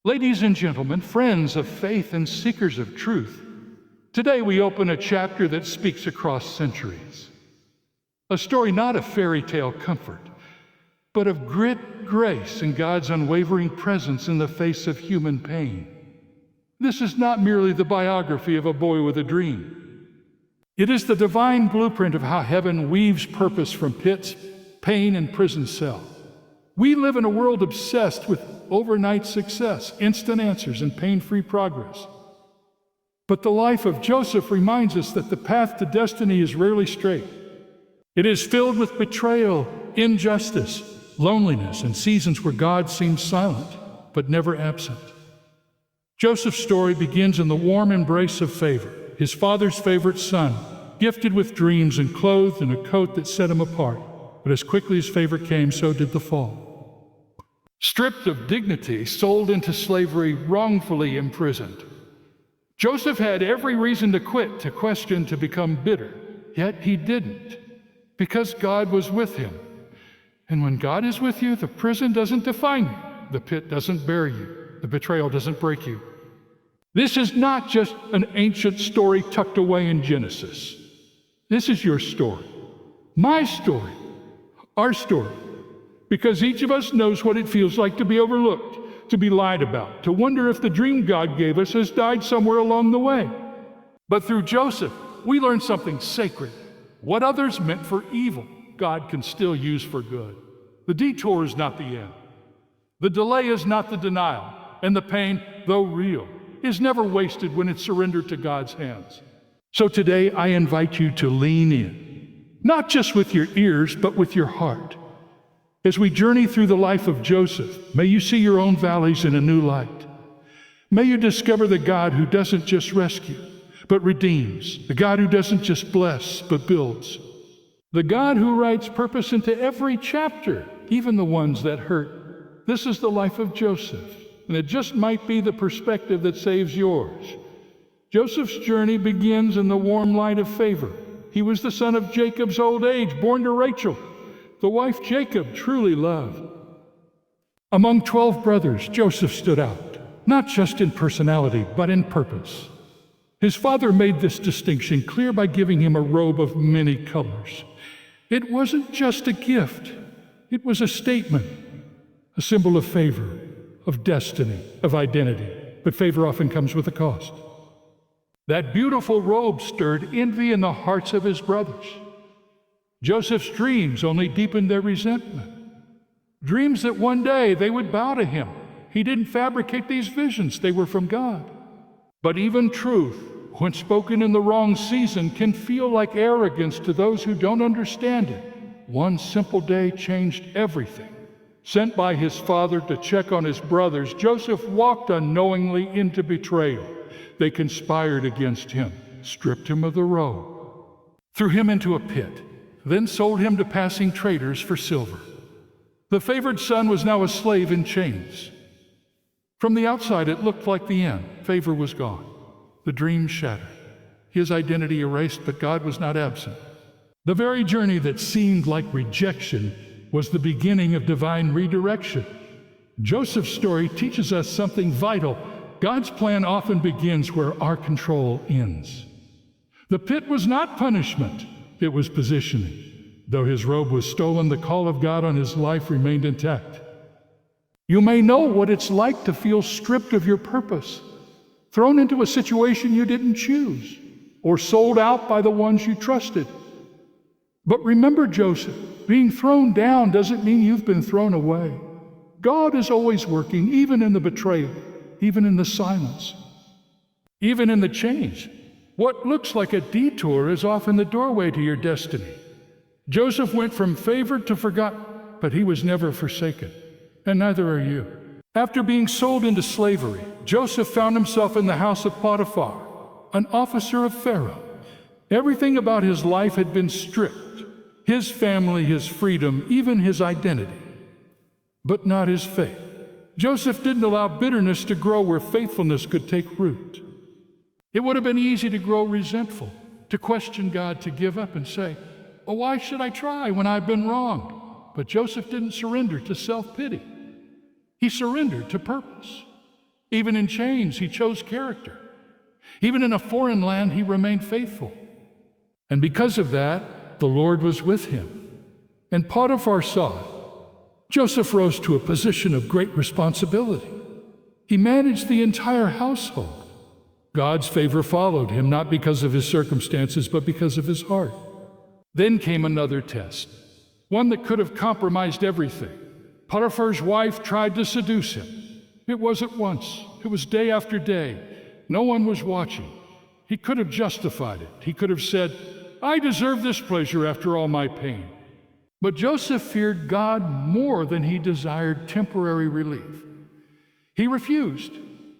Ladies and gentlemen, friends of faith and seekers of truth, today we open a chapter that speaks across centuries. A story not of fairy tale comfort, but of grit, grace, and God's unwavering presence in the face of human pain. This is not merely the biography of a boy with a dream. It is the divine blueprint of how heaven weaves purpose from pits, pain, and prison cell. We live in a world obsessed with overnight success, instant answers, and pain-free progress. But the life of Joseph reminds us that the path to destiny is rarely straight. It is filled with betrayal, injustice, loneliness, and seasons where God seems silent, but never absent. Joseph's story begins in the warm embrace of favor, his father's favorite son, gifted with dreams and clothed in a coat that set him apart. But as quickly as favor came, so did the fall. Stripped of dignity, sold into slavery, wrongfully imprisoned. Joseph had every reason to quit, to question, to become bitter. Yet he didn't, because God was with him. And when God is with you, the prison doesn't define you. The pit doesn't bury you. The betrayal doesn't break you. This is not just an ancient story tucked away in Genesis. This is your story, my story, our story. Because each of us knows what it feels like to be overlooked, to be lied about, to wonder if the dream God gave us has died somewhere along the way. But through Joseph, we learn something sacred. What others meant for evil, God can still use for good. The detour is not the end. The delay is not the denial. And the pain, though real, is never wasted when it's surrendered to God's hands. So today, I invite you to lean in, not just with your ears, but with your heart. As we journey through the life of Joseph, may you see your own valleys in a new light. May you discover the God who doesn't just rescue, but redeems, the God who doesn't just bless, but builds, the God who writes purpose into every chapter, even the ones that hurt. This is the life of Joseph, and it just might be the perspective that saves yours. Joseph's journey begins in the warm light of favor. He was the son of Jacob's old age, born to Rachel, the wife Jacob truly loved. Among 12 brothers, Joseph stood out, not just in personality, but in purpose. His father made this distinction clear by giving him a robe of many colors. It wasn't just a gift, it was a statement, a symbol of favor, of destiny, of identity. But favor often comes with a cost. That beautiful robe stirred envy in the hearts of his brothers. Joseph's dreams only deepened their resentment. Dreams that one day they would bow to him. He didn't fabricate these visions, they were from God. But even truth, when spoken in the wrong season, can feel like arrogance to those who don't understand it. One simple day changed everything. Sent by his father to check on his brothers, Joseph walked unknowingly into betrayal. They conspired against him, stripped him of the robe, threw him into a pit, then sold him to passing traders for silver. The favored son was now a slave in chains. From the outside, it looked like the end. Favor was gone. The dream shattered. His identity erased, but God was not absent. The very journey that seemed like rejection was the beginning of divine redirection. Joseph's story teaches us something vital. God's plan often begins where our control ends. The pit was not punishment. It was positioning. Though his robe was stolen, the call of God on his life remained intact. You may know what it's like to feel stripped of your purpose, thrown into a situation you didn't choose, or sold out by the ones you trusted. But remember, Joseph, being thrown down doesn't mean you've been thrown away. God is always working, even in the betrayal, even in the silence, even in the change. What looks like a detour is often the doorway to your destiny. Joseph went from favored to forgotten, but he was never forsaken, and neither are you. After being sold into slavery, Joseph found himself in the house of Potiphar, an officer of Pharaoh. Everything about his life had been stripped, his family, his freedom, even his identity, but not his faith. Joseph didn't allow bitterness to grow where faithfulness could take root. It would have been easy to grow resentful, to question God, to give up and say, "Oh, why should I try when I've been wrong?" But Joseph didn't surrender to self-pity. He surrendered to purpose. Even in chains, he chose character. Even in a foreign land, he remained faithful. And because of that, the Lord was with him. And Potiphar saw it. Joseph rose to a position of great responsibility. He managed the entire household. God's favor followed him, not because of his circumstances, but because of his heart. Then came another test, one that could have compromised everything. Potiphar's wife tried to seduce him. It wasn't once. It was day after day. No one was watching. He could have justified it. He could have said, I deserve this pleasure after all my pain. But Joseph feared God more than he desired temporary relief. He refused,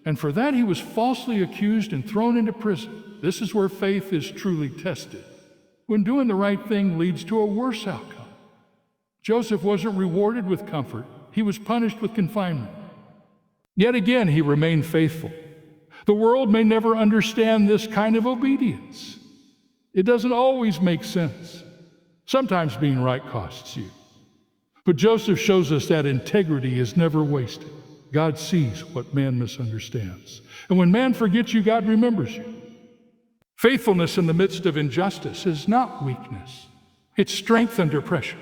and for that he was falsely accused and thrown into prison. This is where faith is truly tested, when doing the right thing leads to a worse outcome. Joseph wasn't rewarded with comfort. He was punished with confinement. Yet again, he remained faithful. The world may never understand this kind of obedience. It doesn't always make sense. Sometimes being right costs you. But Joseph shows us that integrity is never wasted. God sees what man misunderstands. And when man forgets you, God remembers you. Faithfulness in the midst of injustice is not weakness. It's strength under pressure.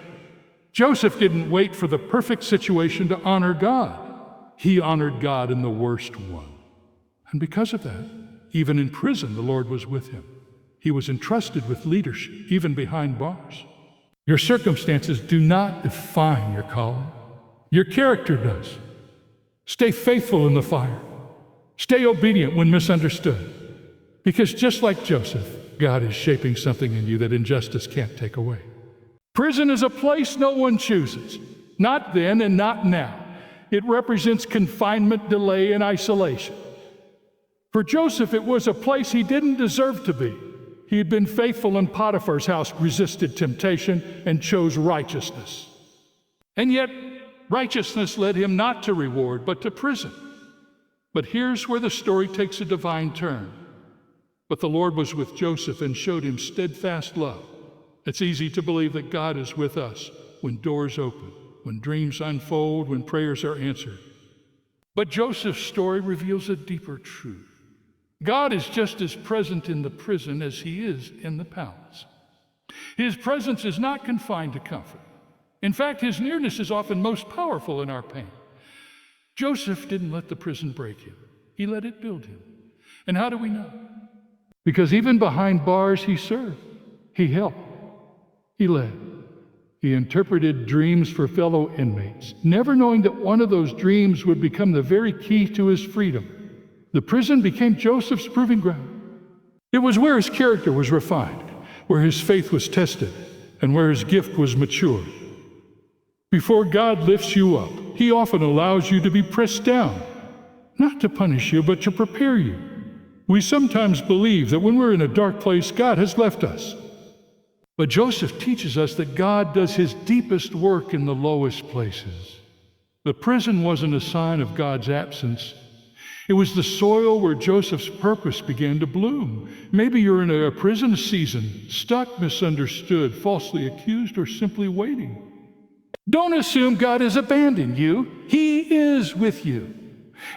Joseph didn't wait for the perfect situation to honor God. He honored God in the worst one. And because of that, even in prison, the Lord was with him. He was entrusted with leadership, even behind bars. Your circumstances do not define your calling. Your character does. Stay faithful in the fire. Stay obedient when misunderstood. Because just like Joseph, God is shaping something in you that injustice can't take away. Prison is a place no one chooses. Not then and not now. It represents confinement, delay, and isolation. For Joseph, it was a place he didn't deserve to be. He had been faithful in Potiphar's house, resisted temptation, and chose righteousness. And yet, righteousness led him not to reward, but to prison. But here's where the story takes a divine turn. But the Lord was with Joseph and showed him steadfast love. It's easy to believe that God is with us when doors open, when dreams unfold, when prayers are answered. But Joseph's story reveals a deeper truth. God is just as present in the prison as he is in the palace. His presence is not confined to comfort. In fact, his nearness is often most powerful in our pain. Joseph didn't let the prison break him. He let it build him. And how do we know? Because even behind bars, he served. He helped. He led. He interpreted dreams for fellow inmates, never knowing that one of those dreams would become the very key to his freedom. The prison became Joseph's proving ground. It was where his character was refined, where his faith was tested, and where his gift was matured. Before God lifts you up, he often allows you to be pressed down, not to punish you, but to prepare you. We sometimes believe that when we're in a dark place, God has left us. But Joseph teaches us that God does his deepest work in the lowest places. The prison wasn't a sign of God's absence. It was the soil where Joseph's purpose began to bloom. Maybe you're in a prison season, stuck, misunderstood, falsely accused, or simply waiting. Don't assume God has abandoned you. He is with you.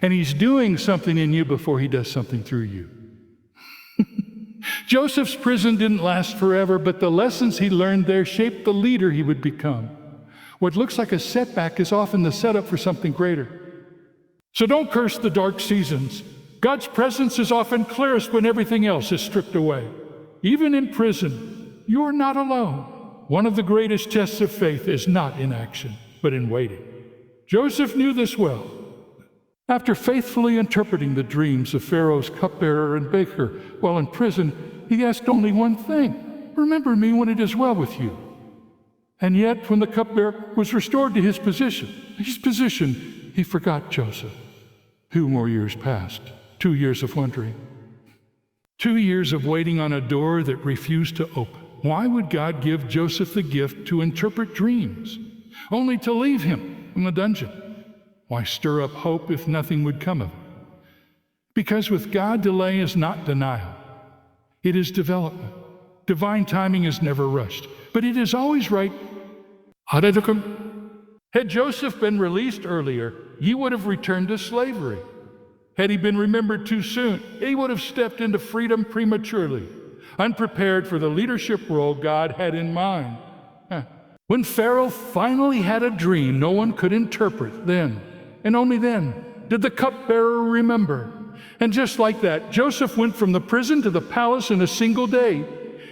And he's doing something in you before he does something through you. Joseph's prison didn't last forever, but the lessons he learned there shaped the leader he would become. What looks like a setback is often the setup for something greater. So don't curse the dark seasons. God's presence is often clearest when everything else is stripped away. Even in prison, you're not alone. One of the greatest tests of faith is not in action, but in waiting. Joseph knew this well. After faithfully interpreting the dreams of Pharaoh's cupbearer and baker while in prison, he asked only one thing: remember me when it is well with you. And yet, when the cupbearer was restored to his position, he forgot Joseph. 2 more years passed. 2 years of wondering. 2 years of waiting on a door that refused to open. Why would God give Joseph the gift to interpret dreams, only to leave him in the dungeon? Why stir up hope if nothing would come of it? Because with God, delay is not denial. It is development. Divine timing is never rushed, but it is always right. Had Joseph been released earlier, he would have returned to slavery. Had he been remembered too soon, he would have stepped into freedom prematurely, unprepared for the leadership role God had in mind. When Pharaoh finally had a dream no one could interpret, then, and only then, did the cupbearer remember. And just like that, Joseph went from the prison to the palace in a single day.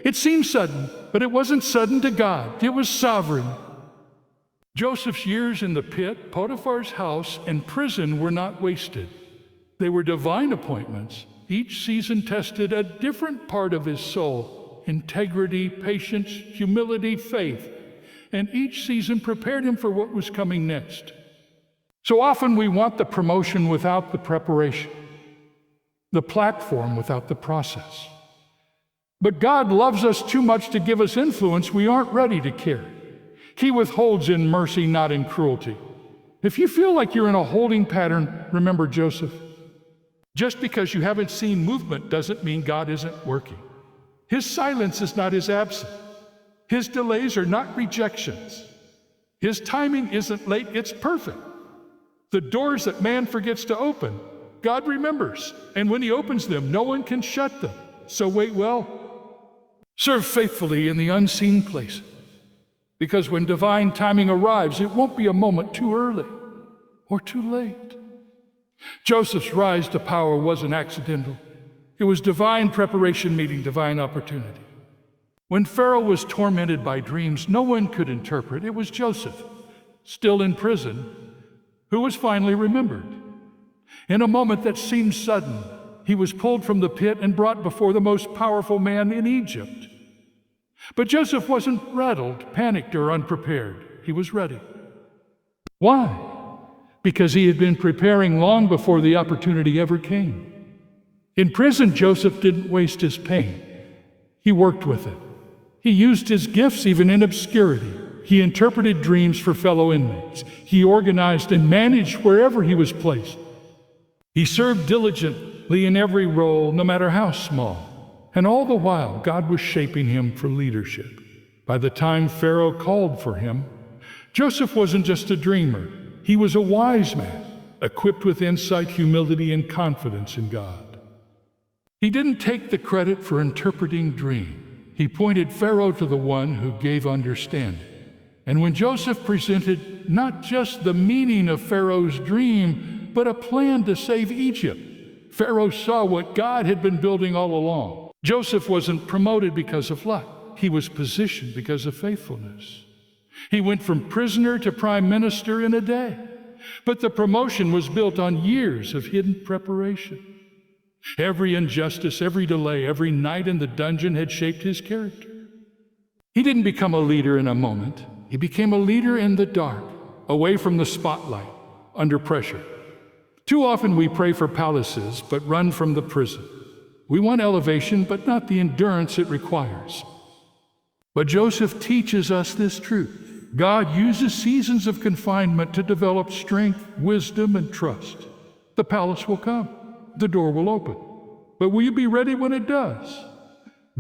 It seemed sudden, but it wasn't sudden to God. It was sovereign. Joseph's years in the pit, Potiphar's house, and prison were not wasted. They were divine appointments. Each season tested a different part of his soul: integrity, patience, humility, faith. And each season prepared him for what was coming next. So often we want the promotion without the preparation, the platform without the process. But God loves us too much to give us influence we aren't ready to carry. He withholds in mercy, not in cruelty. If you feel like you're in a holding pattern, remember Joseph. Just because you haven't seen movement doesn't mean God isn't working. His silence is not his absence. His delays are not rejections. His timing isn't late, it's perfect. The doors that man forgets to open, God remembers. And when he opens them, no one can shut them. So wait well. Serve faithfully in the unseen places. Because when divine timing arrives, it won't be a moment too early or too late. Joseph's rise to power wasn't accidental. It was divine preparation meeting divine opportunity. When Pharaoh was tormented by dreams no one could interpret, it was Joseph, still in prison, who was finally remembered. In a moment that seemed sudden, he was pulled from the pit and brought before the most powerful man in Egypt. But Joseph wasn't rattled, panicked, or unprepared. He was ready. Why? Because he had been preparing long before the opportunity ever came. In prison, Joseph didn't waste his pain. He worked with it. He used his gifts even in obscurity. He interpreted dreams for fellow inmates. He organized and managed wherever he was placed. He served diligently in every role, no matter how small. And all the while, God was shaping him for leadership. By the time Pharaoh called for him, Joseph wasn't just a dreamer. He was a wise man, equipped with insight, humility, and confidence in God. He didn't take the credit for interpreting dreams. He pointed Pharaoh to the one who gave understanding. And when Joseph presented not just the meaning of Pharaoh's dream, but a plan to save Egypt, Pharaoh saw what God had been building all along. Joseph wasn't promoted because of luck. He was positioned because of faithfulness. He went from prisoner to prime minister in a day. But the promotion was built on years of hidden preparation. Every injustice, every delay, every night in the dungeon had shaped his character. He didn't become a leader in a moment. He became a leader in the dark, away from the spotlight, under pressure. Too often we pray for palaces, but run from the prison. We want elevation, but not the endurance it requires. But Joseph teaches us this truth. God uses seasons of confinement to develop strength, wisdom, and trust. The palace will come. The door will open. But will you be ready when it does?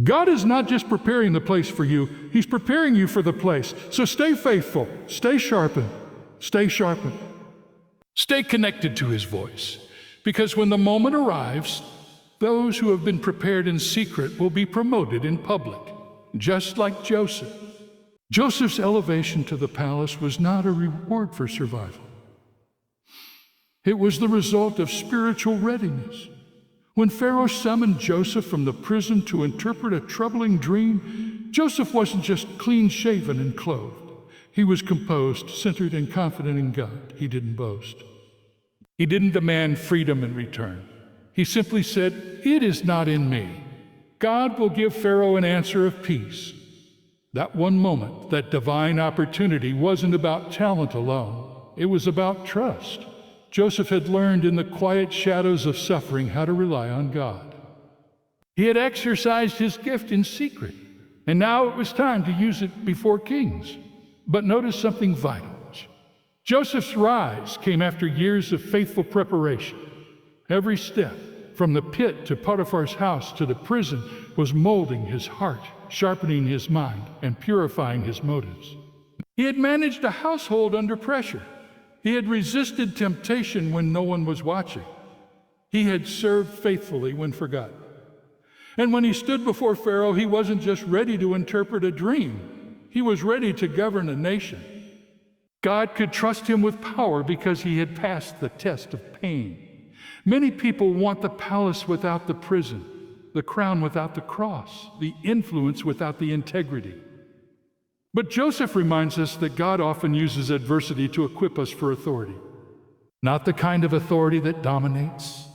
God is not just preparing the place for you, He's preparing you for the place. So stay faithful, stay sharpened, stay sharpened. Stay connected to His voice, because when the moment arrives, those who have been prepared in secret will be promoted in public, just like Joseph. Joseph's elevation to the palace was not a reward for survival. It was the result of spiritual readiness. When Pharaoh summoned Joseph from the prison to interpret a troubling dream, Joseph wasn't just clean-shaven and clothed. He was composed, centered, and confident in God. He didn't boast. He didn't demand freedom in return. He simply said, "It is not in me." God will give Pharaoh an answer of peace. That one moment, that divine opportunity, wasn't about talent alone. It was about trust. Joseph had learned in the quiet shadows of suffering how to rely on God. He had exercised his gift in secret, and now it was time to use it before kings. But notice something vital. Joseph's rise came after years of faithful preparation. Every step, from the pit to Potiphar's house to the prison, was molding his heart, sharpening his mind, and purifying his motives. He had managed a household under pressure. He had resisted temptation when no one was watching. He had served faithfully when forgotten. And when he stood before Pharaoh, he wasn't just ready to interpret a dream. He was ready to govern a nation. God could trust him with power because he had passed the test of pain. Many people want the palace without the prison, the crown without the cross, the influence without the integrity. But Joseph reminds us that God often uses adversity to equip us for authority. Not the kind of authority that dominates,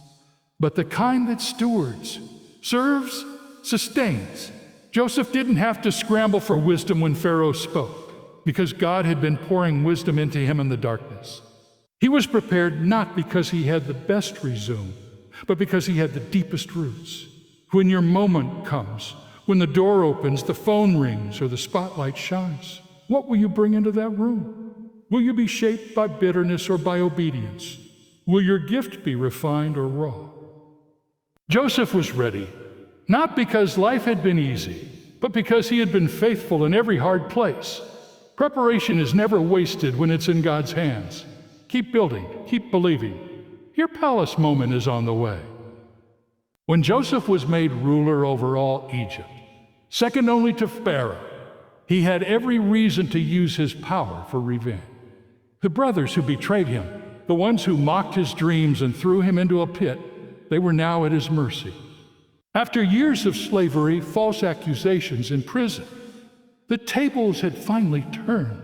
but the kind that stewards, serves, sustains. Joseph didn't have to scramble for wisdom when Pharaoh spoke, because God had been pouring wisdom into him in the darkness. He was prepared not because he had the best resume, but because he had the deepest roots. When your moment comes, when the door opens, the phone rings, or the spotlight shines, what will you bring into that room? Will you be shaped by bitterness or by obedience? Will your gift be refined or raw? Joseph was ready, not because life had been easy, but because he had been faithful in every hard place. Preparation is never wasted when it's in God's hands. Keep building, keep believing. Your palace moment is on the way. When Joseph was made ruler over all Egypt, second only to Pharaoh, he had every reason to use his power for revenge. The brothers who betrayed him, the ones who mocked his dreams and threw him into a pit, they were now at his mercy. After years of slavery, false accusations, in prison, the tables had finally turned.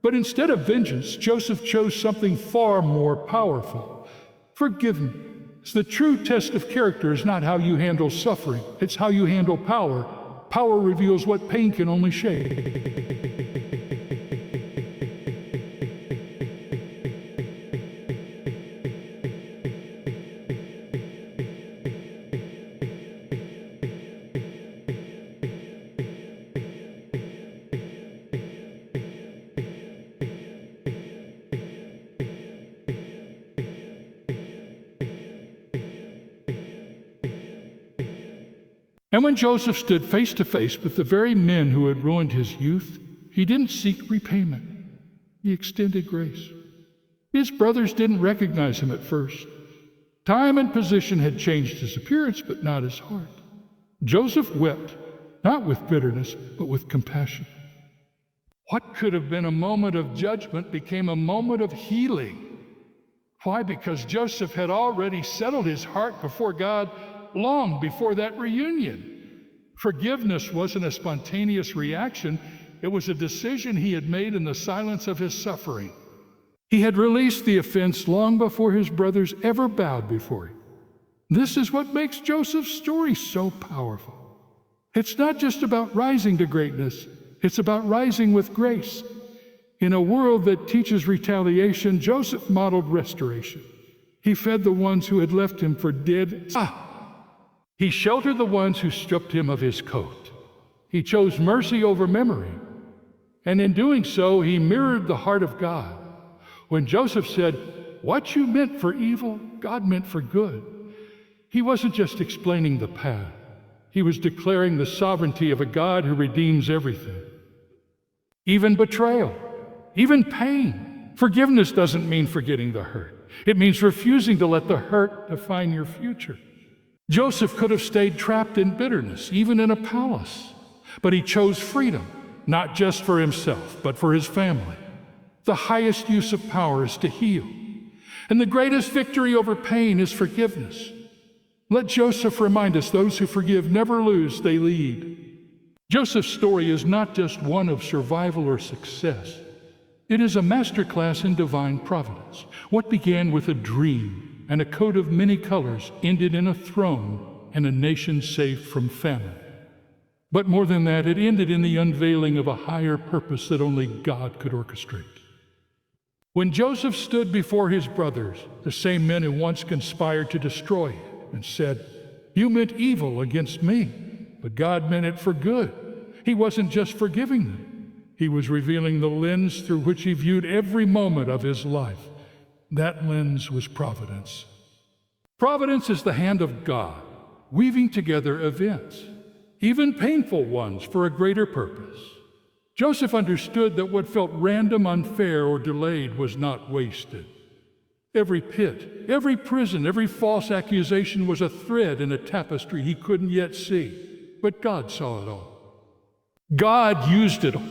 But instead of vengeance, Joseph chose something far more powerful: forgiveness. The true test of character is not how you handle suffering, it's how you handle power. Power reveals what pain can only shade. And when Joseph stood face to face with the very men who had ruined his youth, he didn't seek repayment. He extended grace. His brothers didn't recognize him at first. Time and position had changed his appearance, but not his heart. Joseph wept, not with bitterness, but with compassion. What could have been a moment of judgment became a moment of healing. Why? Because Joseph had already settled his heart before God long before that reunion. Forgiveness wasn't a spontaneous reaction. It was a decision he had made in the silence of his suffering. He had released the offense long before his brothers ever bowed before him. This is what makes Joseph's story so powerful. It's not just about rising to greatness. It's about rising with grace. In a world that teaches retaliation, Joseph modeled restoration. He fed the ones who had left him for dead. He sheltered the ones who stripped him of his coat. He chose mercy over memory. And in doing so, he mirrored the heart of God. When Joseph said, "What you meant for evil, God meant for good," he wasn't just explaining the path. He was declaring the sovereignty of a God who redeems everything. Even betrayal, even pain. Forgiveness doesn't mean forgetting the hurt. It means refusing to let the hurt define your future. Joseph could have stayed trapped in bitterness, even in a palace, but he chose freedom, not just for himself, but for his family. The highest use of power is to heal, and the greatest victory over pain is forgiveness. Let Joseph remind us, those who forgive never lose, they lead. Joseph's story is not just one of survival or success. It is a masterclass in divine providence. What began with a dream and a coat of many colors ended in a throne and a nation saved from famine. But more than that, it ended in the unveiling of a higher purpose that only God could orchestrate. When Joseph stood before his brothers, the same men who once conspired to destroy him, and said, "You meant evil against me, but God meant it for good," he wasn't just forgiving them. He was revealing the lens through which he viewed every moment of his life. That lens was providence. Providence is the hand of God, weaving together events, even painful ones, for a greater purpose. Joseph understood that what felt random, unfair, or delayed was not wasted. Every pit, every prison, every false accusation was a thread in a tapestry he couldn't yet see, but God saw it all. God used it all.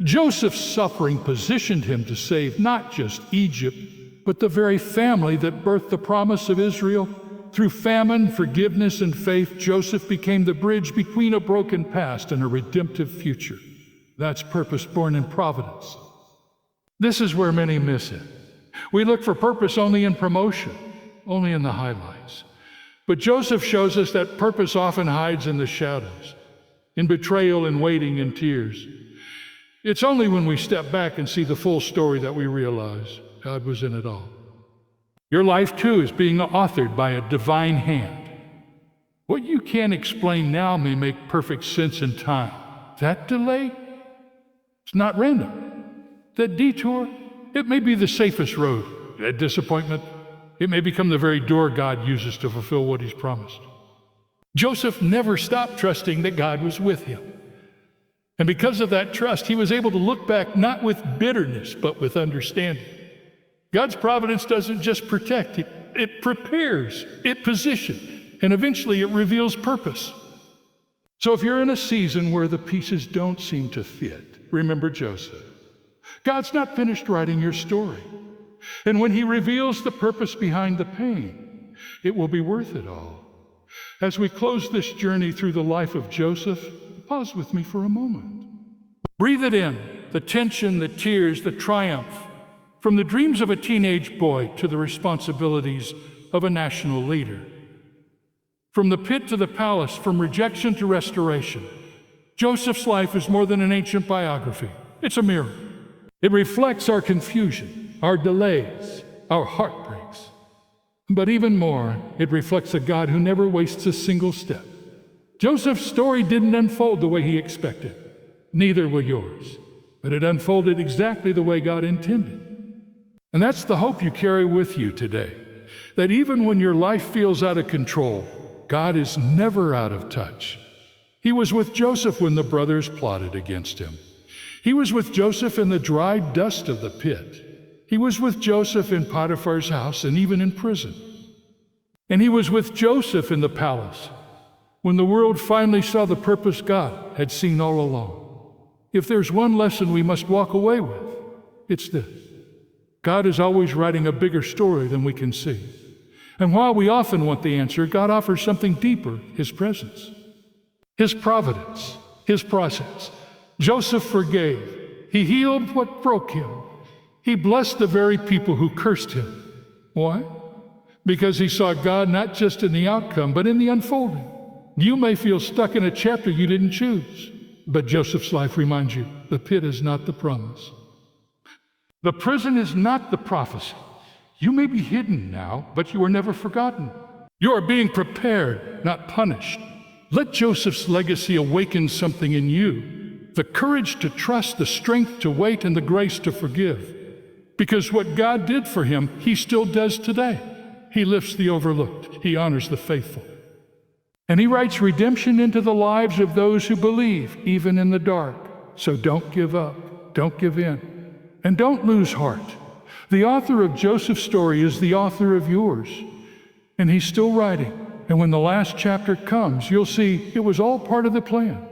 Joseph's suffering positioned him to save not just Egypt, but the very family that birthed the promise of Israel. Through famine, forgiveness, and faith, Joseph became the bridge between a broken past and a redemptive future. That's purpose born in providence. This is where many miss it. We look for purpose only in promotion, only in the highlights. But Joseph shows us that purpose often hides in the shadows, in betrayal and waiting and tears. It's only when we step back and see the full story that we realize God was in it all. Your life, too, is being authored by a divine hand. What you can't explain now may make perfect sense in time. That delay, it's not random. That detour, it may be the safest road. That disappointment, it may become the very door God uses to fulfill what He's promised. Joseph never stopped trusting that God was with him. And because of that trust, he was able to look back not with bitterness, but with understanding. God's providence doesn't just protect, it prepares, it positions, and eventually it reveals purpose. So if you're in a season where the pieces don't seem to fit, remember Joseph. God's not finished writing your story. And when He reveals the purpose behind the pain, it will be worth it all. As we close this journey through the life of Joseph, pause with me for a moment. Breathe it in, the tension, the tears, the triumph, from the dreams of a teenage boy to the responsibilities of a national leader. From the pit to the palace, from rejection to restoration, Joseph's life is more than an ancient biography. It's a mirror. It reflects our confusion, our delays, our heartbreaks. But even more, it reflects a God who never wastes a single step. Joseph's story didn't unfold the way he expected. Neither will yours. But it unfolded exactly the way God intended. And that's the hope you carry with you today, that even when your life feels out of control, God is never out of touch. He was with Joseph when the brothers plotted against him. He was with Joseph in the dry dust of the pit. He was with Joseph in Potiphar's house and even in prison. And he was with Joseph in the palace when the world finally saw the purpose God had seen all along. If there's one lesson we must walk away with, it's this. God is always writing a bigger story than we can see. And while we often want the answer, God offers something deeper, His presence, His providence, His process. Joseph forgave. He healed what broke him. He blessed the very people who cursed him. Why? Because he saw God not just in the outcome, but in the unfolding. You may feel stuck in a chapter you didn't choose, but Joseph's life reminds you, the pit is not the promise. The prison is not the prophecy. You may be hidden now, but you are never forgotten. You are being prepared, not punished. Let Joseph's legacy awaken something in you, the courage to trust, the strength to wait, and the grace to forgive. Because what God did for him, He still does today. He lifts the overlooked. He honors the faithful. And He writes redemption into the lives of those who believe, even in the dark. So don't give up. Don't give in. And don't lose heart. The author of Joseph's story is the author of yours. And He's still writing. And when the last chapter comes, you'll see it was all part of the plan.